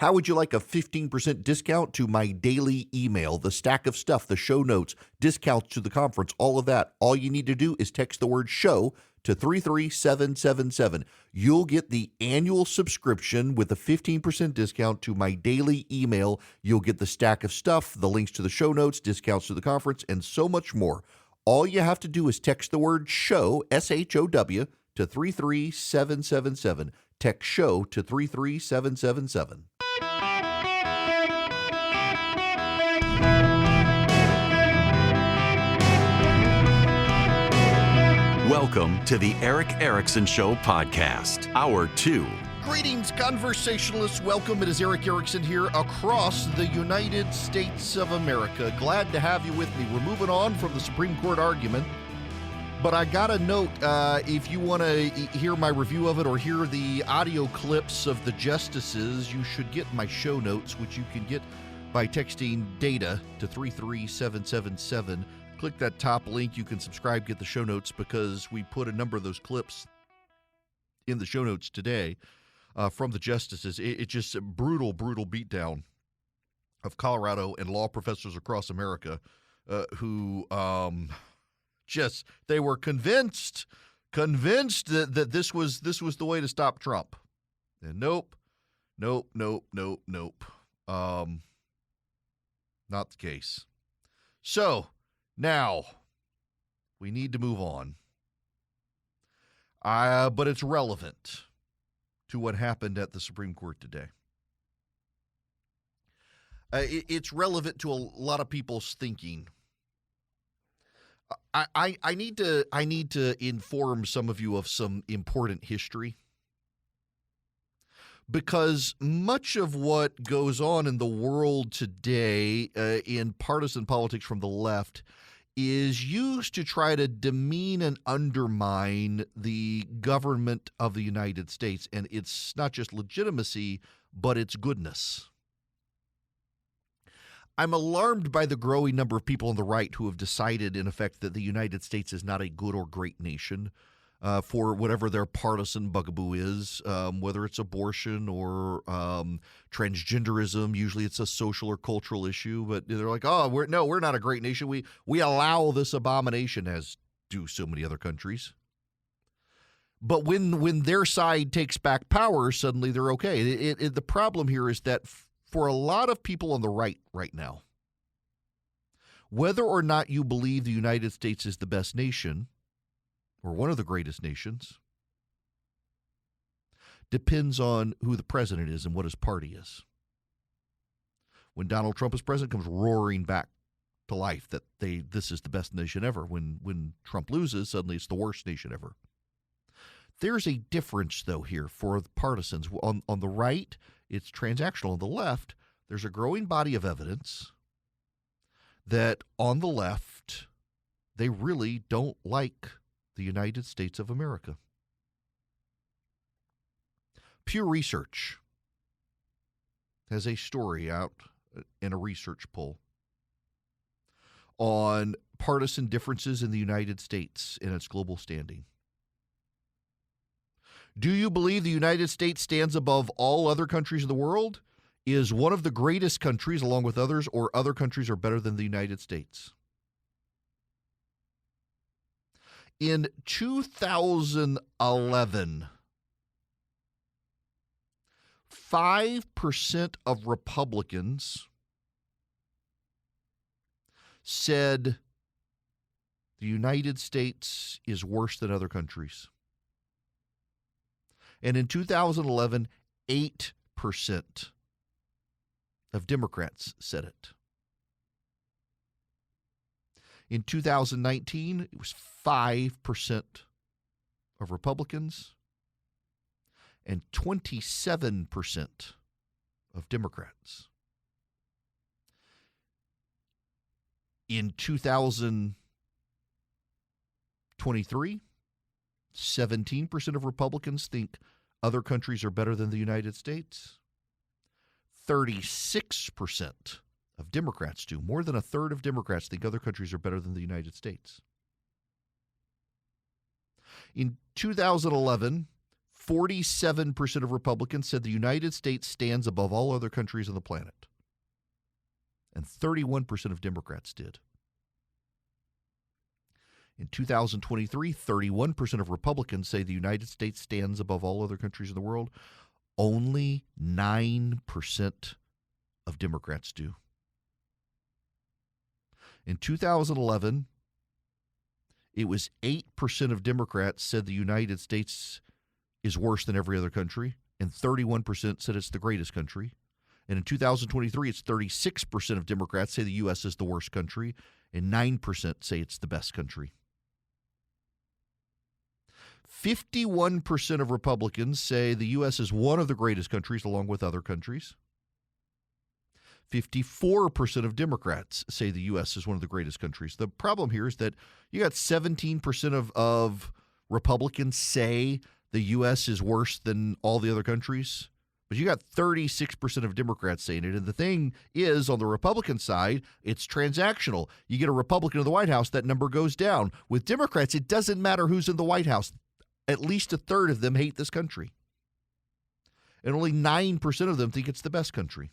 How would you like a 15% discount to my daily email, the stack of stuff, the show notes, discounts to the conference, all of that? All you need to do is text the word show to 33777. You'll get the annual subscription with a 15% discount to my daily email. You'll get the stack of stuff, the links to the show notes, discounts to the conference, and so much more. All you have to do is text the word show, SHOW, to 33777. Text show to 33777. Welcome to the Eric Erickson Show podcast, Hour 2. Greetings, conversationalists. Welcome. It is Eric Erickson here across the United States of America. Glad to have you with me. We're moving on from the Supreme Court argument, but I got a note. If you want to hear my review of it or hear the audio clips of the justices, you should get my show notes, which you can get by texting data to 33777. Click that top link. You can subscribe, get the show notes, because we put a number of those clips in the show notes today from the justices. It's just a brutal beatdown of Colorado and law professors across America who they were convinced that this was the way to stop Trump. And nope. Not the case. So now we need to move on. But it's relevant to what happened at the Supreme Court today. It's relevant to a lot of people's thinking. I need to inform some of you of some important history, because much of what goes on in the world today in partisan politics from the left is used to try to demean and undermine the government of the United States, and it's not just legitimacy, but its goodness. I'm alarmed by the growing number of people on the right who have decided, in effect, that the United States is not a good or great nation for whatever their partisan bugaboo is, whether it's abortion or transgenderism. Usually it's a social or cultural issue, but they're like, we're not a great nation. We allow this abomination, as do so many other countries. But when their side takes back power, suddenly they're okay. The problem here is that for a lot of people on the right now, whether or not you believe the United States is the best nation or one of the greatest nations depends on who the president is and what his party is. When Donald Trump is president, comes roaring back to life that this is the best nation ever. When Trump loses, suddenly it's the worst nation ever. There's a difference, though, here for the partisans. On the right, it's transactional. On the left, there's a growing body of evidence that on the left, they really don't like the United States of America. Pew Research has a story out in a research poll on partisan differences in the United States and its global standing. Do you believe the United States stands above all other countries in the world, is one of the greatest countries along with others, or other countries are better than the United States? In 2011, 5% of Republicans said the United States is worse than other countries. And in 2011, 8% of Democrats said it. In 2019, it was 5% of Republicans and 27% of Democrats. In 2023, 17% of Republicans think other countries are better than the United States. 36% of Democrats do. More than a third of Democrats think other countries are better than the United States. In 2011, 47% of Republicans said the United States stands above all other countries on the planet. And 31% of Democrats did. In 2023, 31% of Republicans say the United States stands above all other countries in the world. Only 9% of Democrats do. In 2011, it was 8% of Democrats said the United States is worse than every other country, and 31% said it's the greatest country. And in 2023, it's 36% of Democrats say the U.S. is the worst country, and 9% say it's the best country. 51% of Republicans say the U.S. is one of the greatest countries along with other countries. 54% of Democrats say the U.S. is one of the greatest countries. The problem here is that you got 17% of Republicans say the U.S. is worse than all the other countries, but you got 36% of Democrats saying it. And the thing is, on the Republican side, it's transactional. You get a Republican in the White House, that number goes down. With Democrats, it doesn't matter who's in the White House. At least a third of them hate this country. And only 9% of them think it's the best country.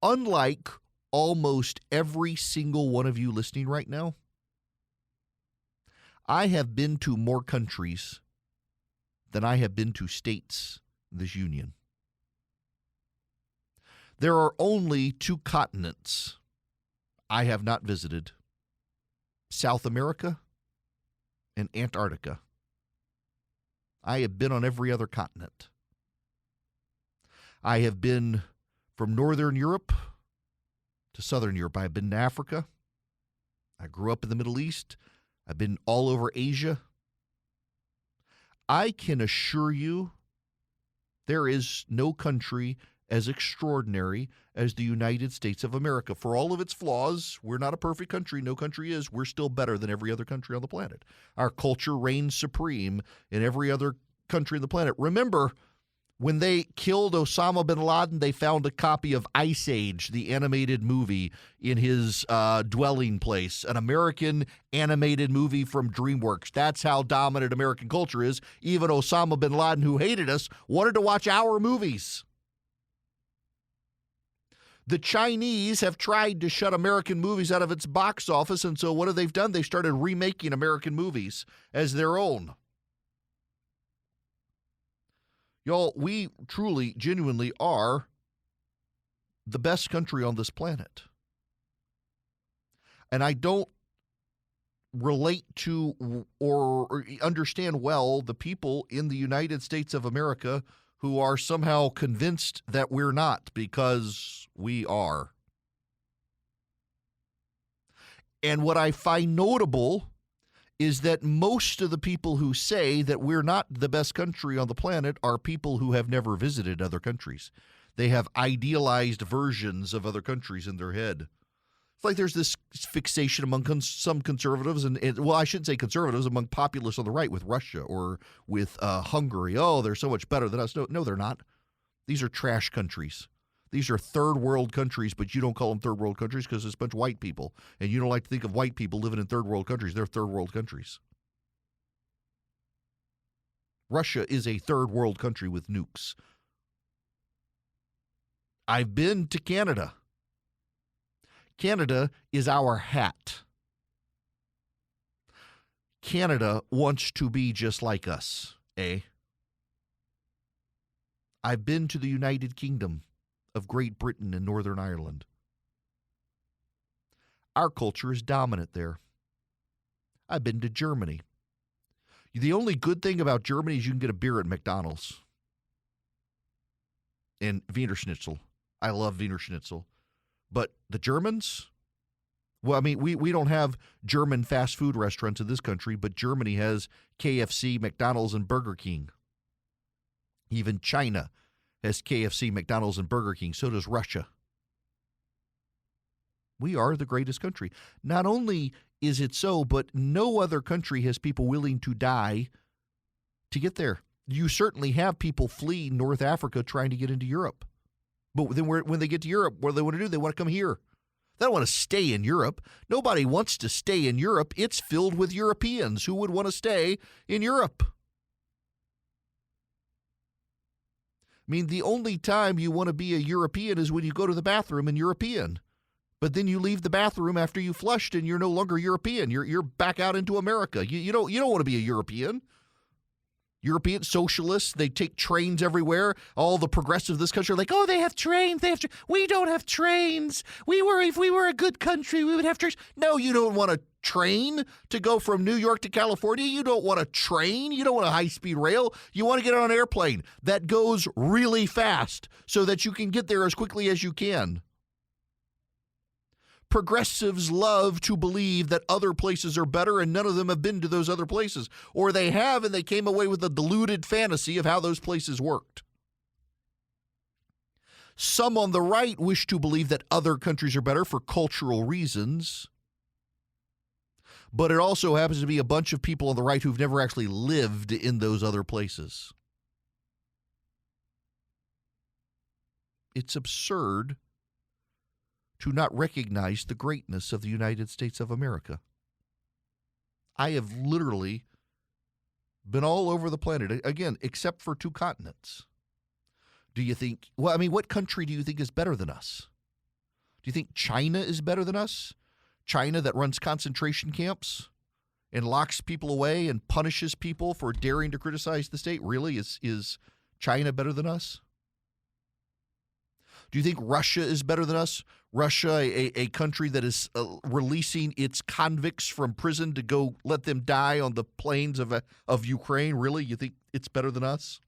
Unlike almost every single one of you listening right now, I have been to more countries than I have been to states in this union. There are only 2 continents I have not visited: South America and Antarctica. I have been on every other continent. I have been from Northern Europe to Southern Europe. I've been to Africa. I grew up in the Middle East. I've been all over Asia. I can assure you there is no country as extraordinary as the United States of America. For all of its flaws, we're not a perfect country. No country is. We're still better than every other country on the planet. Our culture reigns supreme in every other country on the planet. Remember, when they killed Osama bin Laden, they found a copy of Ice Age, the animated movie, in his dwelling place, an American animated movie from DreamWorks. That's how dominant American culture is. Even Osama bin Laden, who hated us, wanted to watch our movies. The Chinese have tried to shut American movies out of its box office, and so what have they done? They started remaking American movies as their own. Y'all, we truly, genuinely are the best country on this planet. And I don't relate to or understand well the people in the United States of America who are somehow convinced that we're not, because we are. And what I find notable is that most of the people who say that we're not the best country on the planet are people who have never visited other countries. They have idealized versions of other countries in their head. It's like there's this fixation among some conservatives, and well, I shouldn't say conservatives, among populists on the right with Russia or with Hungary. Oh, they're so much better than us. No, they're not. These are trash countries. These are third world countries, but you don't call them third world countries because it's a bunch of white people. And you don't like to think of white people living in third world countries. They're third world countries. Russia is a third world country with nukes. I've been to Canada. Canada is our hat. Canada wants to be just like us, eh? I've been to the United Kingdom of Great Britain and Northern Ireland. Our culture is dominant there. I've been to Germany. The only good thing about Germany is you can get a beer at McDonald's. And Wiener Schnitzel. I love Wiener Schnitzel. But the Germans, well, I mean, we don't have German fast food restaurants in this country, but Germany has KFC, McDonald's, and Burger King. Even China has KFC, McDonald's, and Burger King. So does Russia. We are the greatest country. Not only is it so, but no other country has people willing to die to get there. You certainly have people flee North Africa trying to get into Europe. But then when they get to Europe, what do they want to do? They want to come here. They don't want to stay in Europe. Nobody wants to stay in Europe. It's filled with Europeans. Who would want to stay in Europe? I mean, the only time you want to be a European is when you go to the bathroom in European. But then you leave the bathroom after you flushed and you're no longer European. You're back out into America. You don't want to be a European. European socialists, they take trains everywhere. All the progressives of this country are like, oh, they have trains. We don't have trains. If we were a good country, we would have trains. No, you don't want a train to go from New York to California. You don't want a train. You don't want a high-speed rail. You want to get on an airplane that goes really fast so that you can get there as quickly as you can. Progressives love to believe that other places are better, and none of them have been to those other places. Or they have, and they came away with a deluded fantasy of how those places worked. Some on the right wish to believe that other countries are better for cultural reasons. But it also happens to be a bunch of people on the right who've never actually lived in those other places. It's absurd to not recognize the greatness of the United States of America. I have literally been all over the planet, again, except for 2 continents. Do you think, what country do you think is better than us? Do you think China is better than us? China that runs concentration camps and locks people away and punishes people for daring to criticize the state? Really? Is China better than us? Do you think Russia is better than us? Russia, a country that is releasing its convicts from prison to go let them die on the plains of Ukraine? Really? You think it's better than us?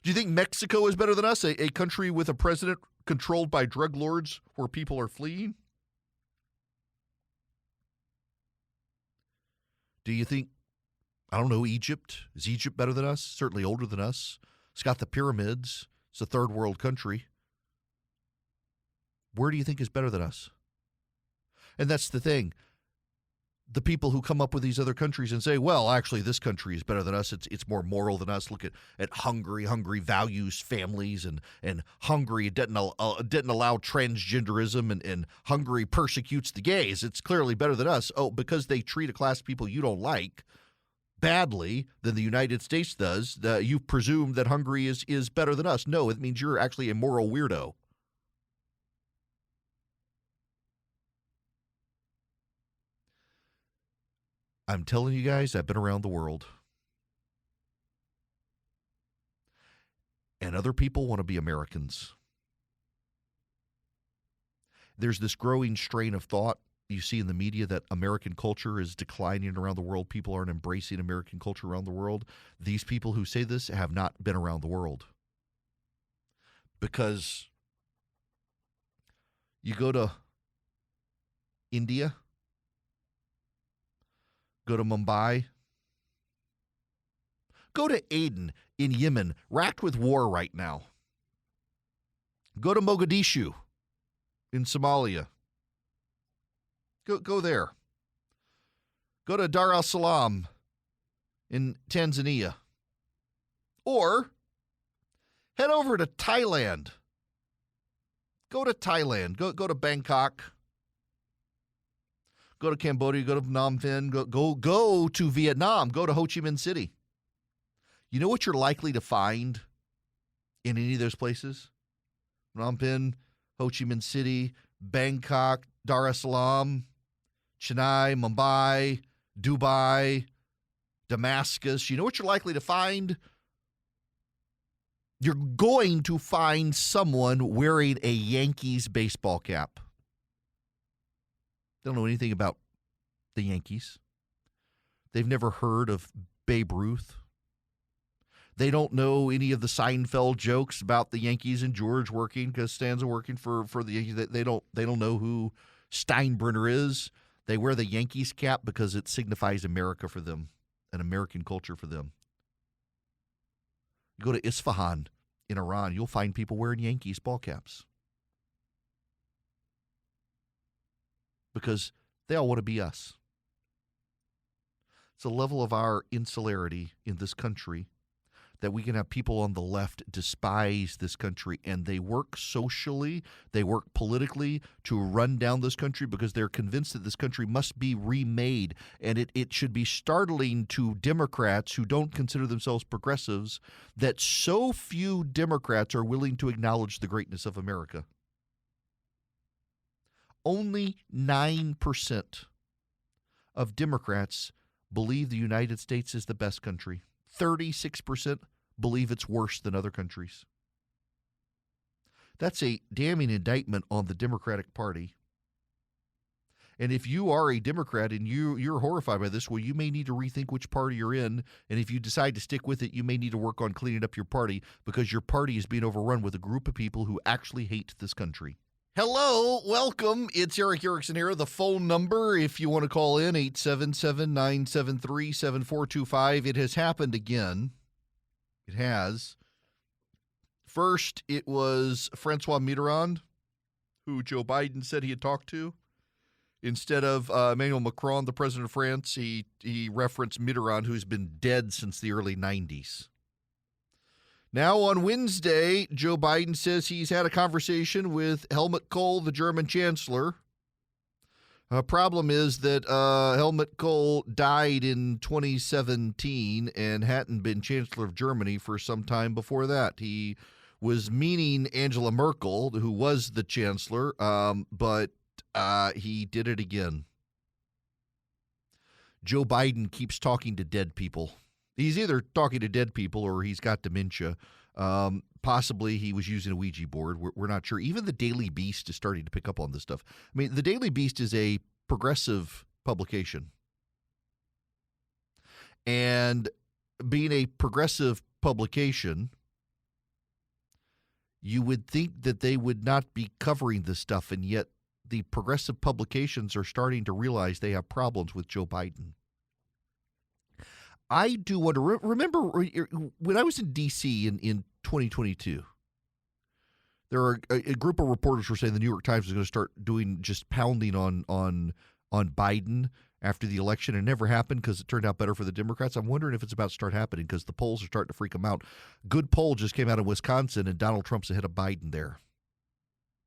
Do you think Mexico is better than us? A country with a president controlled by drug lords where people are fleeing? Do you think, Egypt? Is Egypt better than us? Certainly older than us. It's got the pyramids. It's a third world country. Where do you think is better than us? And that's the thing. The people who come up with these other countries and say, well, actually, this country is better than us. It's more moral than us. Look at Hungary. Hungary values families, and Hungary didn't allow transgenderism, and Hungary persecutes the gays. It's clearly better than us. Oh, because they treat a class of people you don't like badly than the United States does, you presume that Hungary is better than us. No, it means you're actually a moral weirdo. I'm telling you guys, I've been around the world. And other people want to be Americans. There's this growing strain of thought you see in the media that American culture is declining around the world. People aren't embracing American culture around the world. These people who say this have not been around the world. Because you go to India, go to Mumbai, go to Aden in Yemen, racked with war right now. Go to Mogadishu in Somalia. Go there. Go to Dar es Salaam in Tanzania. Or head over to Thailand. Go to Thailand. Go to Bangkok. Go to Cambodia. Go to Phnom Penh. Go to Vietnam. Go to Ho Chi Minh City. You know what you're likely to find in any of those places? Phnom Penh, Ho Chi Minh City, Bangkok, Dar es Salaam, Chennai, Mumbai, Dubai, Damascus. You know what you're likely to find? You're going to find someone wearing a Yankees baseball cap. They don't know anything about the Yankees. They've never heard of Babe Ruth. They don't know any of the Seinfeld jokes about the Yankees and George working because Stan's working for the Yankees. They don't know who Steinbrenner is. They wear the Yankees cap because it signifies America for them, an American culture for them. You go to Isfahan in Iran, you'll find people wearing Yankees ball caps because they all want to be us. It's a level of our insularity in this country that we can have people on the left despise this country, and they work socially, they work politically to run down this country because they're convinced that this country must be remade. And it should be startling to Democrats who don't consider themselves progressives that so few Democrats are willing to acknowledge the greatness of America. Only 9% of Democrats believe the United States is the best country. 36% believe it's worse than other countries. That's a damning indictment on the Democratic Party. And if you are a Democrat and you're horrified by this, well, you may need to rethink which party you're in. And if you decide to stick with it, you may need to work on cleaning up your party because your party is being overrun with a group of people who actually hate this country. Hello, welcome. It's Eric Erickson here. The phone number, if you want to call in, 877-973-7425. It has happened again. It has. First, it was Francois Mitterrand, who Joe Biden said he had talked to. Instead of Emmanuel Macron, the president of France, he referenced Mitterrand, who's been dead since the early 90s. Now on Wednesday, Joe Biden says he's had a conversation with Helmut Kohl, the German chancellor. Problem is that Helmut Kohl died in 2017 and hadn't been chancellor of Germany for some time before that. He was meaning Angela Merkel, who was the chancellor, but he did it again. Joe Biden keeps talking to dead people. He's either talking to dead people or he's got dementia. Possibly he was using a Ouija board. We're not sure. Even the Daily Beast is starting to pick up on this stuff. I mean, the Daily Beast is a progressive publication. And being a progressive publication, you would think that they would not be covering this stuff, and yet the progressive publications are starting to realize they have problems with Joe Biden. I do want to remember when I was in D.C. in 2022, there were a group of reporters were saying the New York Times was going to start doing just pounding on Biden after the election. It never happened because it turned out better for the Democrats. I'm wondering if it's about to start happening because the polls are starting to freak them out. Good poll just came out of Wisconsin, and Donald Trump's ahead of Biden there.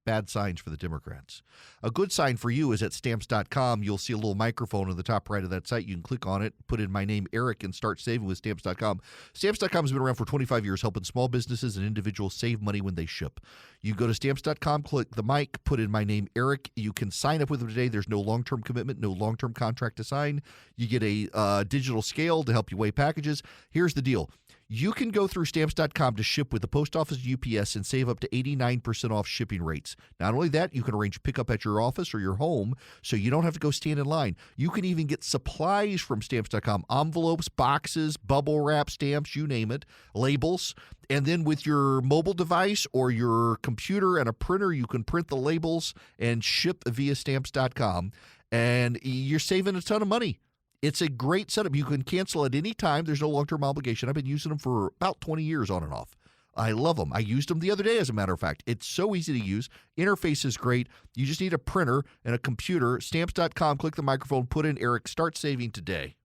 Bad signs for the Democrats. A good sign for you is at Stamps.com. You'll see a little microphone in the top right of that site. You can click on it, put in my name, Eric, and start saving with Stamps.com. Stamps.com has been around for 25 years, helping small businesses and individuals save money when they ship. You go to Stamps.com, click the mic, put in my name, Eric. You can sign up with them today. There's no long-term commitment, no long-term contract to sign. You get a digital scale to help you weigh packages. Here's the deal. You can go through Stamps.com to ship with the Post Office UPS and save up to 89% off shipping rates. Not only that, you can arrange pickup at your office or your home so you don't have to go stand in line. You can even get supplies from Stamps.com, envelopes, boxes, bubble wrap, stamps, you name it, labels. And then with your mobile device or your computer and a printer, you can print the labels and ship via Stamps.com. And you're saving a ton of money. It's a great setup. You can cancel at any time. There's no long-term obligation. I've been using them for about 20 years on and off. I love them. I used them the other day, as a matter of fact. It's so easy to use. Interface is great. You just need a printer and a computer. Stamps.com, click the microphone, put in Eric. Start saving today.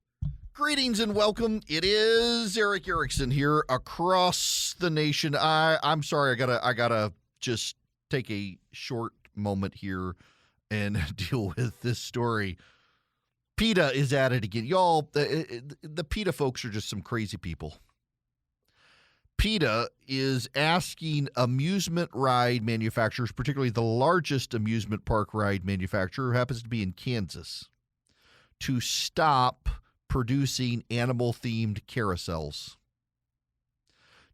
Greetings and welcome. It is Eric Erickson here across the nation. I'm sorry. I gotta just take a short moment here and deal with this story. PETA is at it again. Y'all, the PETA folks are just some crazy people. PETA is asking amusement ride manufacturers, particularly the largest amusement park ride manufacturer, who happens to be in Kansas, to stop producing animal-themed carousels.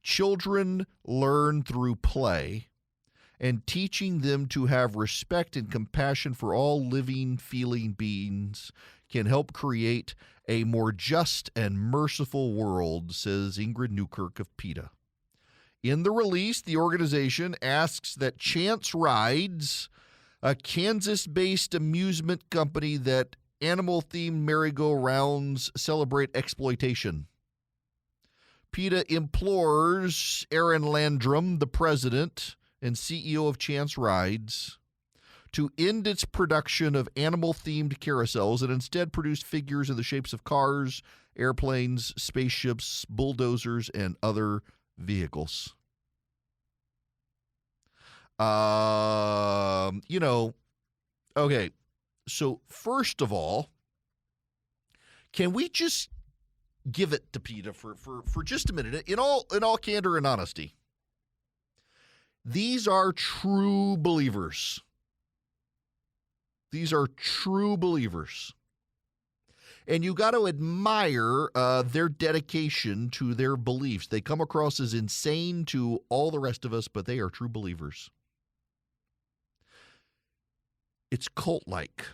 Children learn through play, and teaching them to have respect and compassion for all living, feeling beings can help create a more just and merciful world, says Ingrid Newkirk of PETA. In the release, the organization asks that Chance Rides, a Kansas-based amusement company that animal-themed merry-go-rounds celebrate exploitation. PETA implores Aaron Landrum, the president and CEO of Chance Rides, to end its production of animal-themed carousels and instead produce figures in the shapes of cars, airplanes, spaceships, bulldozers, and other vehicles. Okay. So first of all, can we just give it to PETA for just a minute? In all candor and honesty, these are true believers. These are true believers. And you got to admire their dedication to their beliefs. They come across as insane to all the rest of us, but they are true believers. It's cult-like.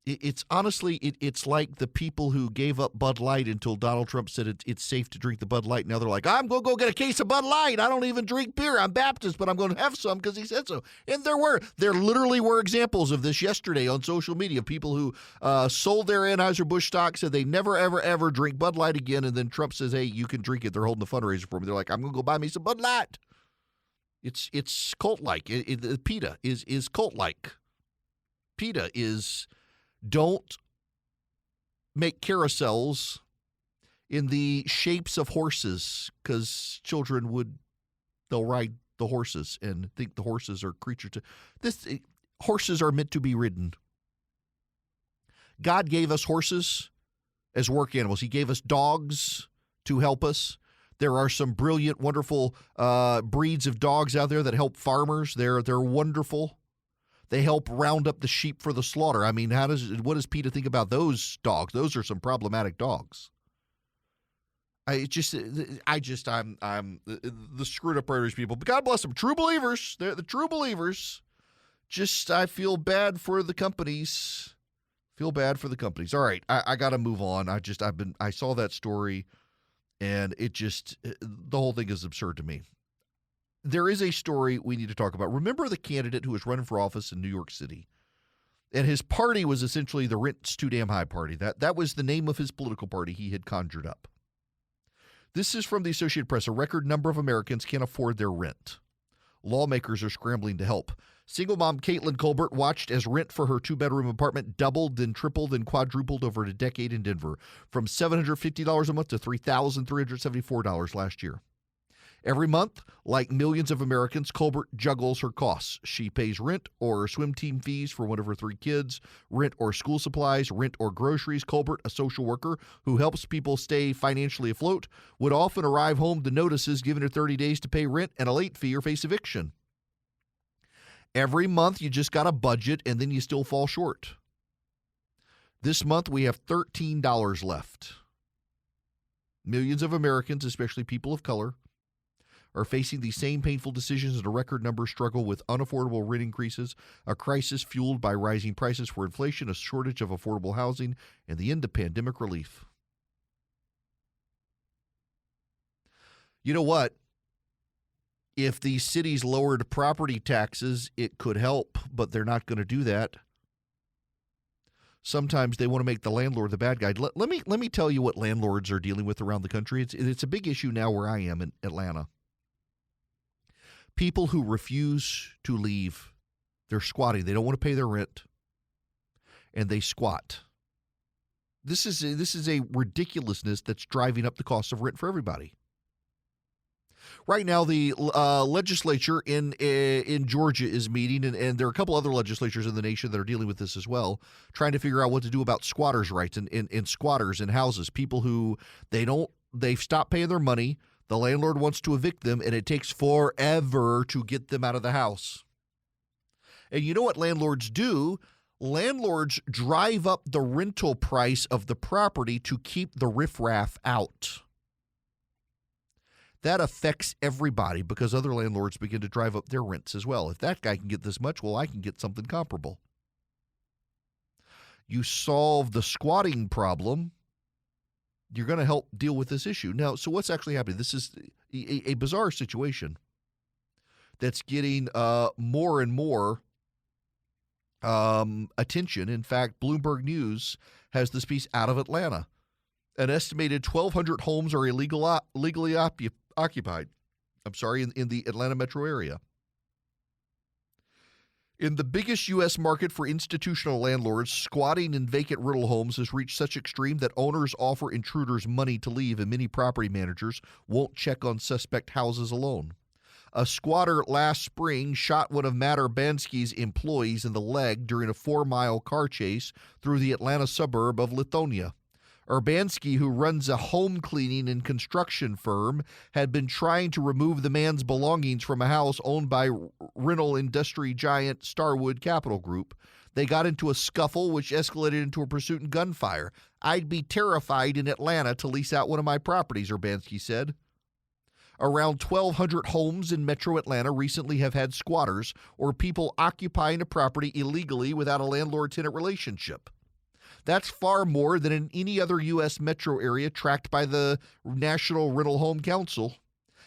It's honestly, it's like the people who gave up Bud Light until Donald Trump said it's safe to drink the Bud Light. Now they're like, I'm going to go get a case of Bud Light. I don't even drink beer. I'm Baptist, but I'm going to have some because he said so. And there literally were examples of this yesterday on social media. People who sold their Anheuser-Busch stock said they never, ever, ever drink Bud Light again. And then Trump says, hey, you can drink it. They're holding the fundraiser for me. They're like, I'm going to go buy me some Bud Light. It's cult-like. PETA is cult-like. PETA is don't make carousels in the shapes of horses because they'll ride the horses and think the horses are creatures. Horses are meant to be ridden. God gave us horses as work animals. He gave us dogs to help us. There are some brilliant, wonderful breeds of dogs out there that help farmers. They're wonderful. They help round up the sheep for the slaughter. I mean, what does PETA think about those dogs? Those are some problematic dogs. I'm the screwed up Irish people, but God bless them. True believers. They're the true believers. I feel bad for the companies. All right, I got to move on. I saw that story, and the whole thing is absurd to me. There is a story we need to talk about. Remember the candidate who was running for office in New York City? And his party was essentially the Rent's Too Damn High party. That was the name of his political party he had conjured up. This is from the Associated Press. A record number of Americans can't afford their rent. Lawmakers are scrambling to help. Single mom Caitlin Colbert watched as rent for her two-bedroom apartment doubled, then tripled, then quadrupled over a decade in Denver, from $750 a month to $3,374 last year. Every month, like millions of Americans, Colbert juggles her costs. She pays rent or swim team fees for one of her three kids, rent or school supplies, rent or groceries. Colbert, a social worker who helps people stay financially afloat, would often arrive home to notices giving her 30 days to pay rent and a late fee or face eviction. Every month, you just got a budget, and then you still fall short. This month, we have $13 left. Millions of Americans, especially people of color, are facing the same painful decisions as a record number struggle with unaffordable rent increases, a crisis fueled by rising prices for inflation, a shortage of affordable housing, and the end of pandemic relief. You know what? If the cities lowered property taxes, it could help, but they're not going to do that. Sometimes they want to make the landlord the bad guy. Let me tell you what landlords are dealing with around the country. It's a big issue now where I am in Atlanta. People who refuse to leave, they're squatting. They don't want to pay their rent, and they squat. This is a ridiculousness that's driving up the cost of rent for everybody. Right now, the legislature in Georgia is meeting, and there are a couple other legislatures in the nation that are dealing with this as well, trying to figure out what to do about squatters' rights and squatters in houses, people who they've stopped paying their money. The landlord wants to evict them, and it takes forever to get them out of the house. And you know what landlords do? Landlords drive up the rental price of the property to keep the riffraff out. That affects everybody because other landlords begin to drive up their rents as well. If that guy can get this much, well, I can get something comparable. You solve the squatting problem, you're going to help deal with this issue. Now, so what's actually happening? This is a bizarre situation that's getting more and more attention. In fact, Bloomberg News has this piece out of Atlanta. An estimated 1,200 homes are illegally occupied. In the Atlanta metro area. In the biggest U.S. market for institutional landlords, squatting in vacant rental homes has reached such extreme that owners offer intruders money to leave, and many property managers won't check on suspect houses alone. A squatter last spring shot one of Matt Urbanski's employees in the leg during a 4-mile car chase through the Atlanta suburb of Lithonia. Urbanski, who runs a home cleaning and construction firm, had been trying to remove the man's belongings from a house owned by rental industry giant Starwood Capital Group. They got into a scuffle, which escalated into a pursuit and gunfire. "I'd be terrified in Atlanta to lease out one of my properties," Urbanski said. Around 1,200 homes in metro Atlanta recently have had squatters, or people occupying a property illegally without a landlord-tenant relationship. That's far more than in any other U.S. metro area tracked by the National Rental Home Council.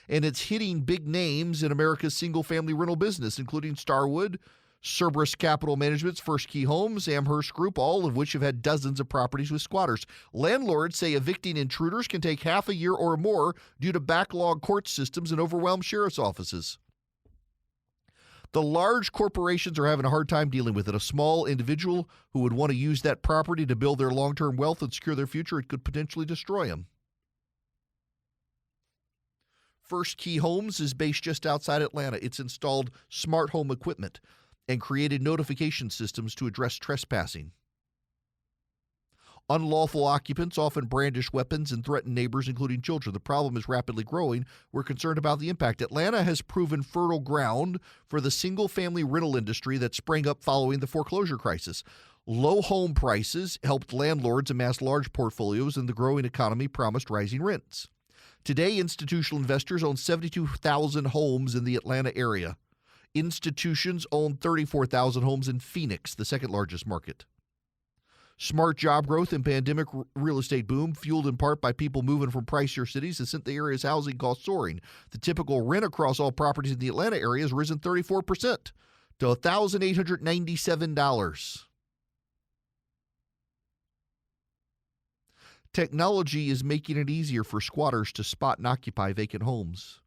And it's hitting big names in America's single-family rental business, including Starwood, Cerberus Capital Management's First Key Homes, Amherst Group, all of which have had dozens of properties with squatters. Landlords say evicting intruders can take half a year or more due to backlogged court systems and overwhelmed sheriff's offices. The large corporations are having a hard time dealing with it. A small individual who would want to use that property to build their long-term wealth and secure their future, it could potentially destroy them. First Key Homes is based just outside Atlanta. It's installed smart home equipment and created notification systems to address trespassing. Unlawful occupants often brandish weapons and threaten neighbors, including children. The problem is rapidly growing. We're concerned about the impact. Atlanta has proven fertile ground for the single-family rental industry that sprang up following the foreclosure crisis. Low home prices helped landlords amass large portfolios, and the growing economy promised rising rents. Today, institutional investors own 72,000 homes in the Atlanta area. Institutions own 34,000 homes in Phoenix, the second largest market. Smart job growth and pandemic real estate boom, fueled in part by people moving from pricier cities, has sent the area's housing costs soaring. The typical rent across all properties in the Atlanta area has risen 34% to $1,897. Technology is making it easier for squatters to spot and occupy vacant homes.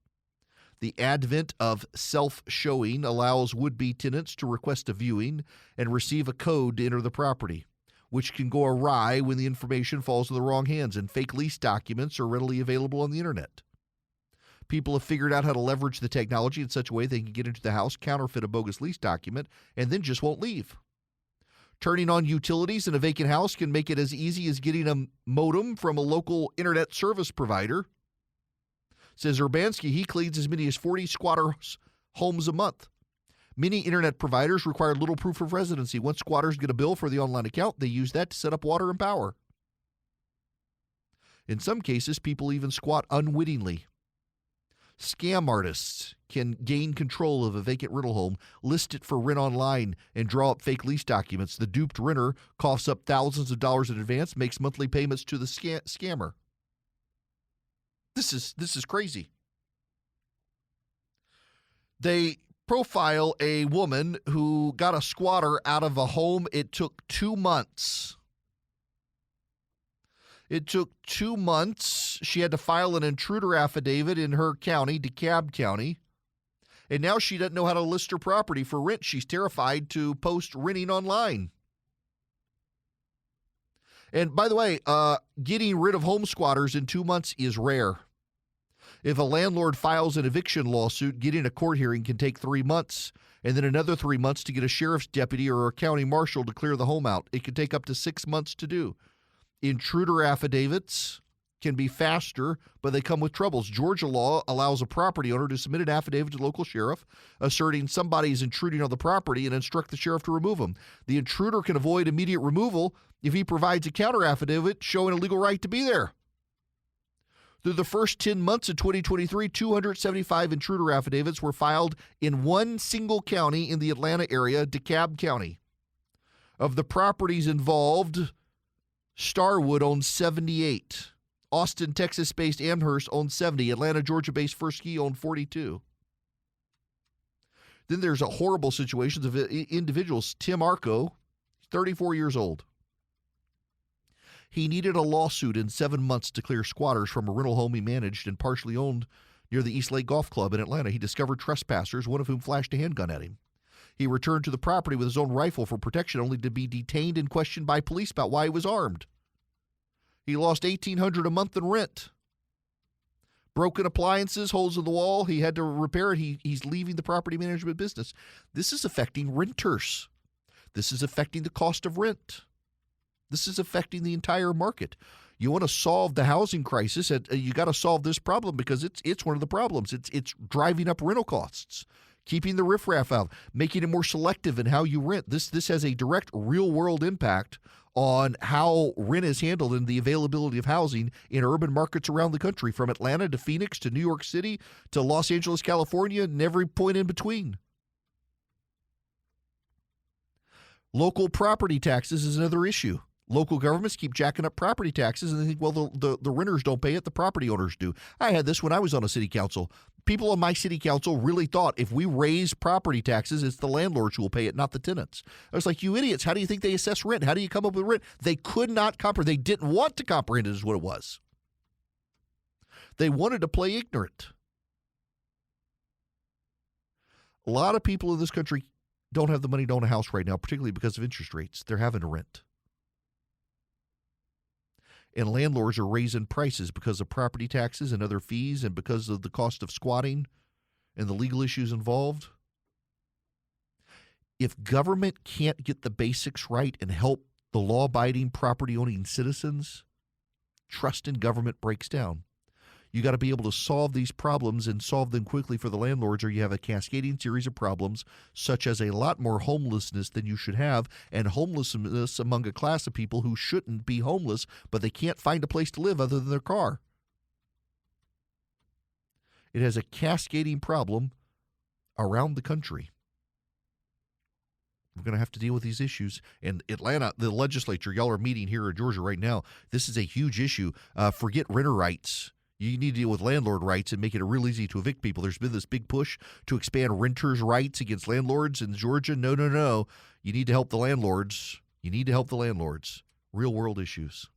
The advent of self-showing allows would-be tenants to request a viewing and receive a code to enter the property, which can go awry when the information falls in the wrong hands, and fake lease documents are readily available on the internet. People have figured out how to leverage the technology in such a way they can get into the house, counterfeit a bogus lease document, and then just won't leave. Turning on utilities in a vacant house can make it as easy as getting a modem from a local internet service provider. Says Urbanski, he cleans as many as 40 squatter homes a month. Many internet providers require little proof of residency. Once squatters get a bill for the online account, they use that to set up water and power. In some cases, people even squat unwittingly. Scam artists can gain control of a vacant rental home, list it for rent online, and draw up fake lease documents. The duped renter coughs up thousands of dollars in advance, makes monthly payments to the scammer. This is crazy. They profile a woman who got a squatter out of a home. It took 2 months. It took 2 months. She had to file an intruder affidavit in her county, DeKalb County. And now she doesn't know how to list her property for rent. She's terrified to post renting online. And by the way, getting rid of home squatters in 2 months is rare. If a landlord files an eviction lawsuit, getting a court hearing can take 3 months, and then another 3 months to get a sheriff's deputy or a county marshal to clear the home out. It can take up to 6 months to do. Intruder affidavits can be faster, but they come with troubles. Georgia law allows a property owner to submit an affidavit to the local sheriff asserting somebody is intruding on the property and instruct the sheriff to remove them. The intruder can avoid immediate removal if he provides a counter affidavit showing a legal right to be there. Through the first 10 months of 2023, 275 intruder affidavits were filed in one single county in the Atlanta area, DeKalb County. Of the properties involved, Starwood owns 78. Austin, Texas-based Amherst owns 70. Atlanta, Georgia-based First Key owned 42. Then there's a horrible situations of individuals. Tim Arco, 34 years old. He needed a lawsuit in 7 months to clear squatters from a rental home he managed and partially owned near the East Lake Golf Club in Atlanta. He discovered trespassers, one of whom flashed a handgun at him. He returned to the property with his own rifle for protection, only to be detained and questioned by police about why he was armed. He lost $1,800 a month in rent. Broken appliances, holes in the wall. He had to repair it. He's leaving the property management business. This is affecting renters. This is affecting the cost of rent. This is affecting the entire market. You want to solve the housing crisis, you got to solve this problem because it's one of the problems. It's driving up rental costs, keeping the riffraff out, making it more selective in how you rent. This has a direct real-world impact on how rent is handled and the availability of housing in urban markets around the country, from Atlanta to Phoenix to New York City to Los Angeles, California, and every point in between. Local property taxes is another issue. Local governments keep jacking up property taxes, and they think, well, the renters don't pay it, the property owners do. I had this when I was on a city council. People on my city council really thought if we raise property taxes, it's the landlords who will pay it, not the tenants. I was like, you idiots, how do you think they assess rent? How do you come up with rent? They could not comprehend. They didn't want to comprehend it is what it was. They wanted to play ignorant. A lot of people in this country don't have the money to own a house right now, particularly because of interest rates. They're having to rent. And landlords are raising prices because of property taxes and other fees and because of the cost of squatting and the legal issues involved. If government can't get the basics right and help the law-abiding, property-owning citizens, trust in government breaks down. You got to be able to solve these problems and solve them quickly for the landlords, or you have a cascading series of problems, such as a lot more homelessness than you should have, and homelessness among a class of people who shouldn't be homeless, but they can't find a place to live other than their car. It has a cascading problem around the country. We're going to have to deal with these issues. And Atlanta, the legislature, y'all are meeting here in Georgia right now. This is a huge issue. Forget renter rights. You need to deal with landlord rights and make it real easy to evict people. There's been this big push to expand renters' rights against landlords in Georgia. No. You need to help the landlords. Real-world issues.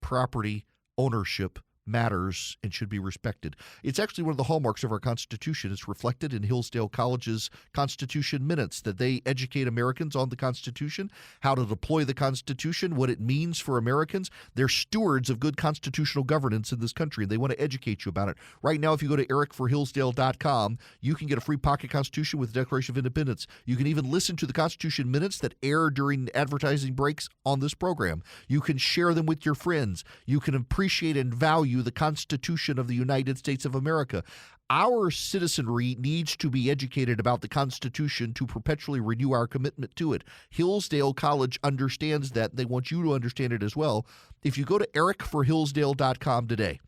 Property ownership matters and should be respected. It's actually one of the hallmarks of our Constitution. It's reflected in Hillsdale College's Constitution Minutes, that they educate Americans on the Constitution, how to deploy the Constitution, what it means for Americans. They're stewards of good constitutional governance in this country, and they want to educate you about it. Right now, if you go to ericforhillsdale.com, you can get a free pocket Constitution with the Declaration of Independence. You can even listen to the Constitution Minutes that air during advertising breaks on this program. You can share them with your friends. You can appreciate and value the Constitution of the United States of America. Our citizenry needs to be educated about the Constitution to perpetually renew our commitment to it. Hillsdale College understands that. They want you to understand it as well. If you go to ericforhillsdale.com today,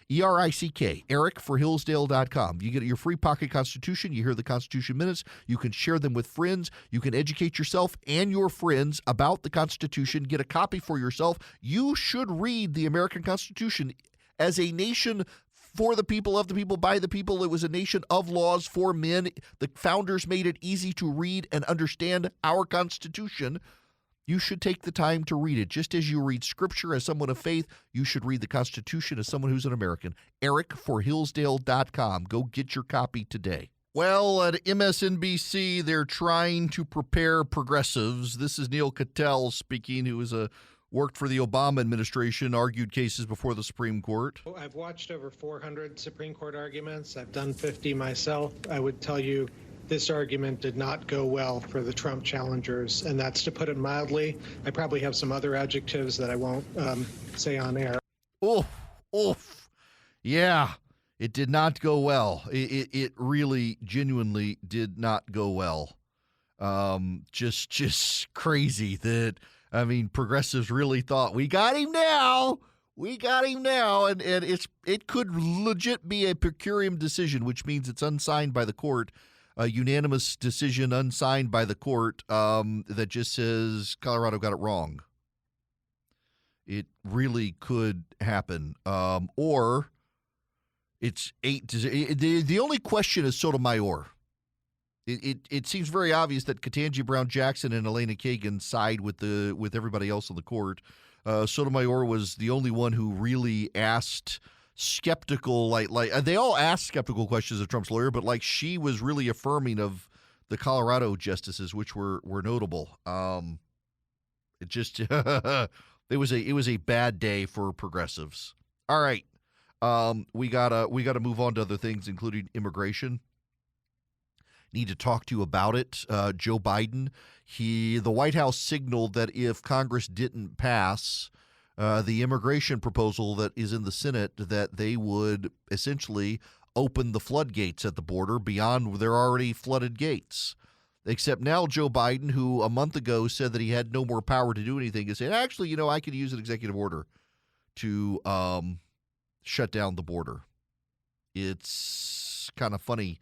ERICK, ericforhillsdale.com. You get your free pocket Constitution. You hear the Constitution Minutes. You can share them with friends. You can educate yourself and your friends about the Constitution. Get a copy for yourself. You should read the American Constitution. As a nation for the people, of the people, by the people, it was a nation of laws for men. The founders made it easy to read and understand our Constitution. You should take the time to read it. Just as you read Scripture as someone of faith, you should read the Constitution as someone who's an American. ericforhillsdale.com. Go get your copy today. Well, at MSNBC, they're trying to prepare progressives. This is Neil Cattell speaking, who is worked for the Obama administration, argued cases before the Supreme Court. I've watched over 400 Supreme Court arguments. I've done 50 myself. I would tell you this argument did not go well for the Trump challengers, and that's to put it mildly. I probably have some other adjectives that I won't say on air. Yeah, it did not go well. It really, genuinely did not go well. Just crazy that, I mean, progressives really thought, we got him now, and it could legit be a per curiam decision, which means it's unsigned by the court, a unanimous decision unsigned by the court that just says Colorado got it wrong. It really could happen, or it's 8-0. The only question is Sotomayor. It seems very obvious that Ketanji Brown Jackson and Elena Kagan side with everybody else on the court. Sotomayor was the only one who really asked skeptical, like they all asked skeptical questions of Trump's lawyer, but like she was really affirming of the Colorado justices, which were notable. It just it was a bad day for progressives. All right, we gotta move on to other things, including immigration. Need to talk to you about it. Joe Biden, the White House signaled that if Congress didn't pass the immigration proposal that is in the Senate, that they would essentially open the floodgates at the border beyond their already flooded gates. Except now Joe Biden, who a month ago said that he had no more power to do anything, is saying, actually, I could use an executive order to shut down the border. It's kind of funny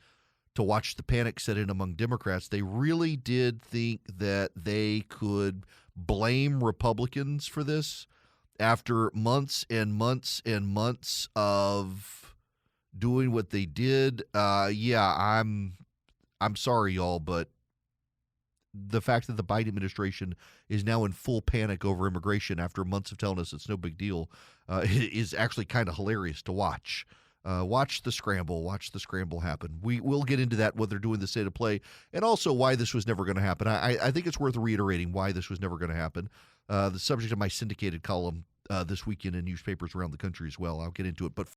to watch the panic set in among Democrats. They really did think that they could blame Republicans for this after months and months and months of doing what they did. I'm sorry, y'all, but the fact that the Biden administration is now in full panic over immigration after months of telling us it's no big deal is actually kind of hilarious to watch. Watch the scramble happen. We will get into that, what they're doing the state of play, and also why this was never going to happen. I think it's worth reiterating why this was never going to happen. The subject of my syndicated column this weekend in newspapers around the country as well. I'll get into it. But